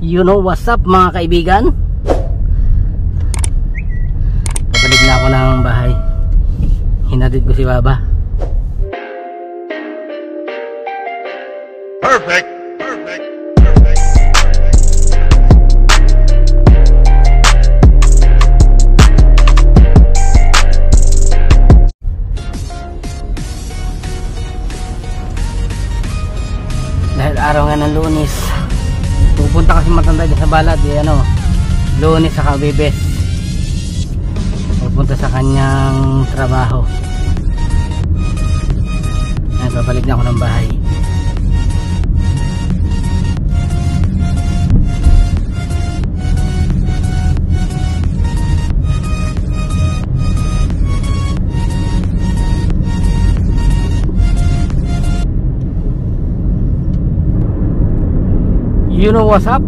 You know what's up mga kaibigan? Pabalik na ako ng bahay. Hinatid ko si Baba. Perfect. Perfect. Dahil araw nga ng Lunes, pupunta kasi matanda dyan sa balad Lunes sa Kabibes, pupunta sa kanyang trabaho. Babalik na ako ng bahay. You know what's up?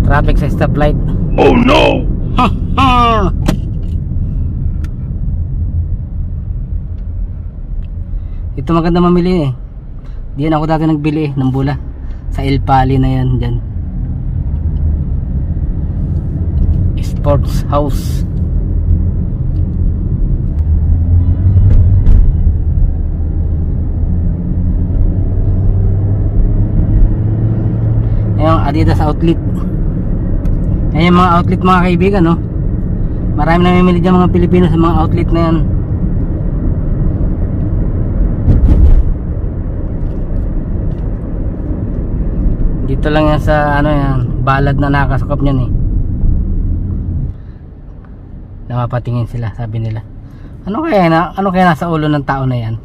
Traffic sa stoplight. Oh no! Ito maganda mamili eh. Diyan ako dati nagbili ng bula. Sa El Pali na yan dyan. Sports House. Ayun, Adidas outlet. Ayun yung mga outlet mga kaibigan, no? Marami na mamimili dyan mga Pilipino sa mga outlet na yan. Dito lang yan sa balad na nakasakop niyan eh. Napapatingin sila, sabi nila. Ano kaya nasa ulo ng tao na yan?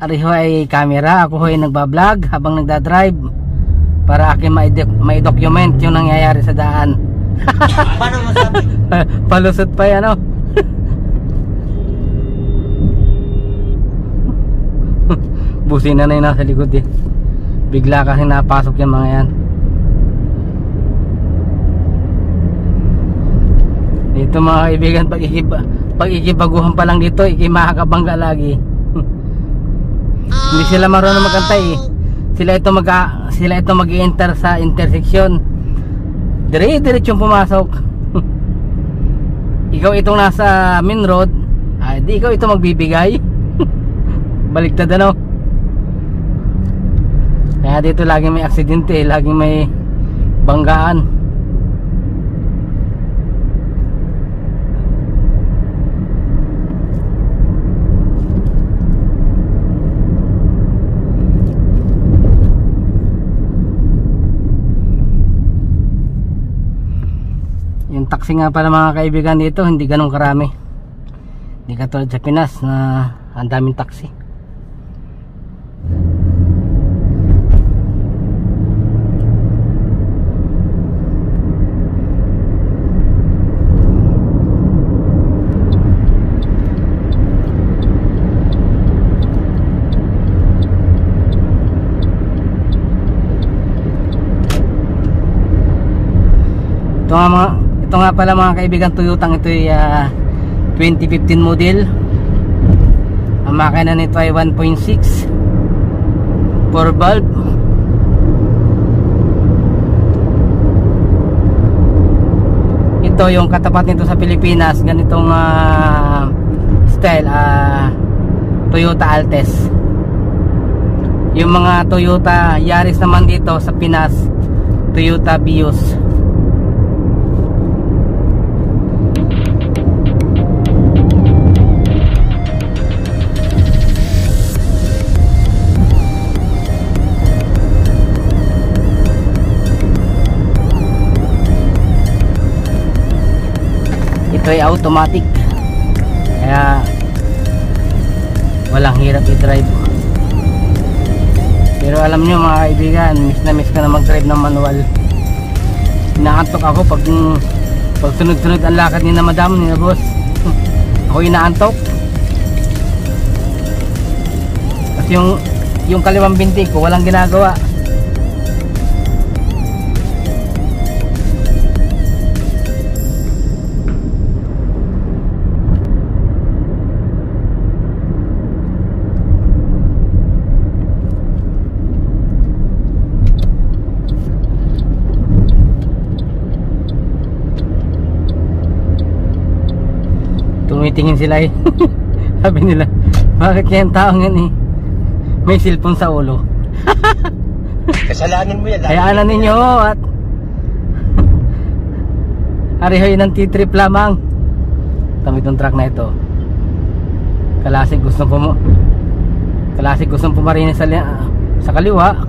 Ariho ay camera, ako ay nagbablog habang nagdadrive para akin mai-document yung nangyayari sa daan. Paano masabi? Palusot pa yan, Busina na yung nasa likod eh. Bigla kasi napasok yung mga yan. Dito mga kaibigan, pag ikibaguhan pa lang dito, ikimakakabangga lagi. Hindi sila marunong magkantay eh. Sila ito mag-i-enter sa intersection. Dire-diretso pumasok. Ikaw itong nasa main road, di ikaw ito magbibigay. Baliktad Kaya dito laging may aksidente, laging may banggaan. Yung taxi nga pala mga kaibigan dito, hindi ganun karami. Hindi katulad sa Pinas na ang daming taxi. Ito nga pala mga kaibigan, Toyota. Ito ay 2015 model. Ang makina nito ay 1.6 4 valve. Ito yung katapat nito sa Pilipinas, ganitong style, Toyota Altis. Yung mga Toyota Yaris naman dito sa Pinas, Toyota Vios. Ito ay automatic, kaya walang hirap i-drive. Pero alam nyo mga kaibigan, miss na miss ka na mag-drive ng manual. Inaantok ako pag sunod-sunod ang lakad ni na madam, ni na boss. Ako inaantok kasi yung kaliwang binti ko walang ginagawa. Tumitingin sila eh. Sabi nila, bakit kaya ang taong yan eh may cellphone sa ulo? Kasalanan mo yan. Hayaan ninyo at arihoy ng T-trip lamang. Tama itong truck na ito. Kalasig gustong pumarinin sa kaliwa.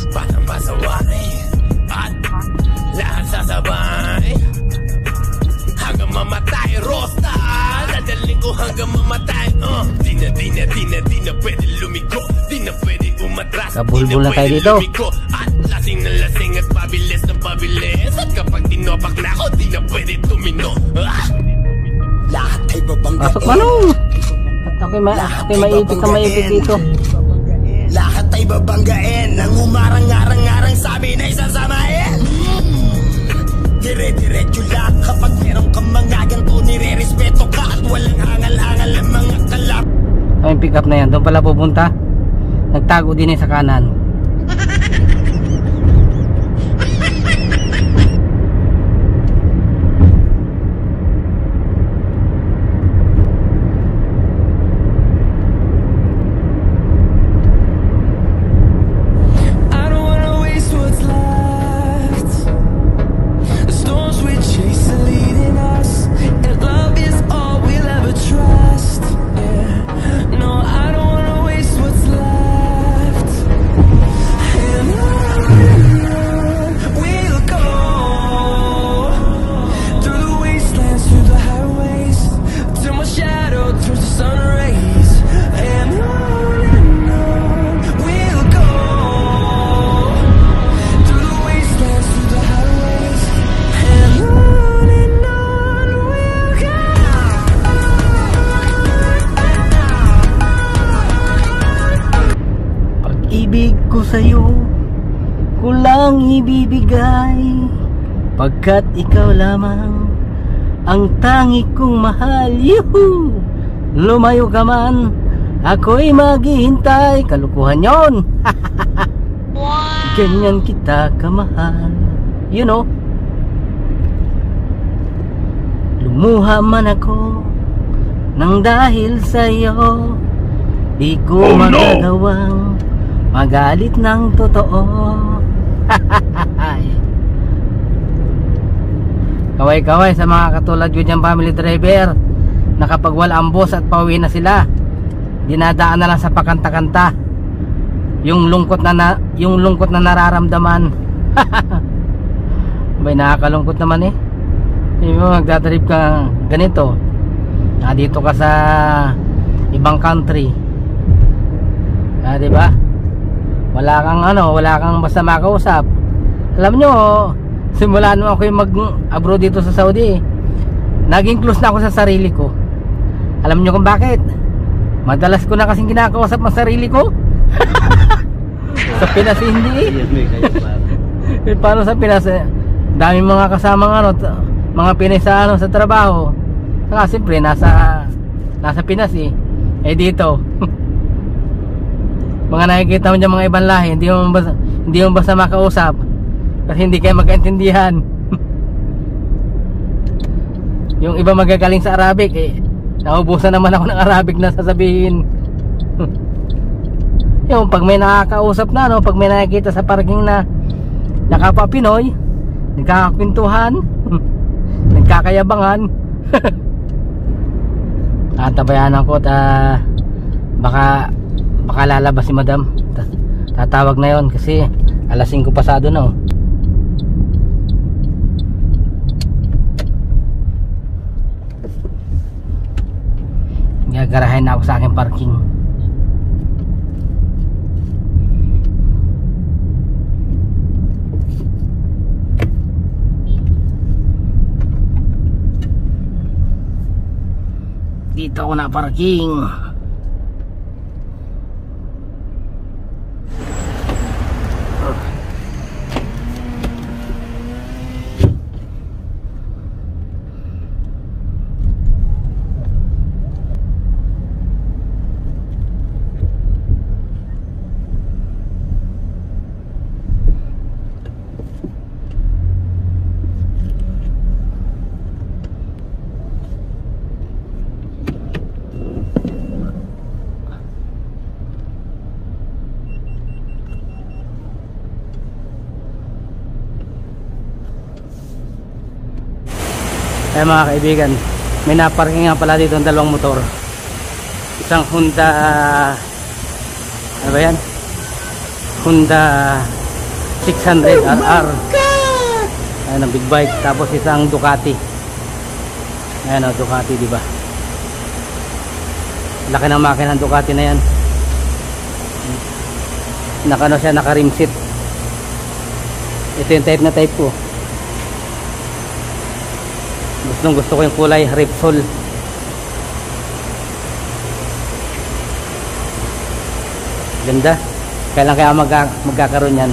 Batang pasaway at lahat sasabay hanggang mamatay. Rosta, dadaling ko hanggang mamatay. Di na pwede lumiko, di na pwede umatras, Kabulbul na tayo dito. at lasing na lasing at pabilis na pabilis. At kapag tinopak na ako, di na pwede tumino. Lahat ay babanggain. Pasok manong. At ako'y maipit dito. Lahat ay babanggain. Nang umarang-arang-arang sabi na isasamain. Dire-diretso lang. Kapag meron kang mga ganito, nire-respeto ka. At walang hangal-hangal ang mga kalap. Ay, pick up na yan. Doon pala pupunta. Nagtago din sa kanan. Pag-ibig ko sa'yo, kulang ibibigay, pagkat ikaw lamang ang tangi kong mahal. Yuhu! Lumayo ka man, ako'y maghihintay. Kalukuhan yon. Ganyan kita kamahal. You know, lumuha man ako nang dahil sa'yo, di ko magagawang magalit ng totoo. Kaway-kaway sa mga katulad ko dyan, family driver, na kapag wala ang boss at pauwi na sila, dinadaan na lang sa pakanta-kanta yung lungkot na nararamdaman. Bay, nakakalungkot naman eh. Yung magdadrive ka ganito, dito ka sa ibang country, diba? Wala kang basta makausap. Alam nyo, simula nung ako yung mag-abroad dito sa Saudi, naging close na ako sa sarili ko. Alam nyo kung bakit? Madalas ko na kasing kinakausap ang sarili ko. Sa Pinas hindi. Paano sa Pinas, daming mga kasamang mga Pinay sa sa trabaho. Saka siyempre nasa Pinas eh. Dito mga nakikita mo dyan mga ibang lahi, hindi mo basta makausap kasi hindi kayo magkaintindihan. Yung iba magagaling sa Arabic naubusan naman ako ng Arabic na sasabihin. Yung pag may nakakausap na, pag may nakikita sa parking na nakapa Pinoy, nagkakakwentuhan, nagkakayabangan. Tabayanan ko at baka lalabas si madam. Tatawag na yon kasi alas 5 pasado na oh. Gagarahin na ako sa aking parking. Dito ako na parking. Ay mga kaibigan, may naparking nga pala dito ang dalawang motor. Isang Honda ano ba yan? Honda 600 RR. Ayan ang big bike. Tapos isang Ducati. Ayan o, Ducati, diba? Laki ng makina ng Ducati na yan. Nakano siya, naka rim seat. Ito yung type na type ko. Gusto ko yung kulay Repsol. Ganda. Kailan kaya magkakaroon yan?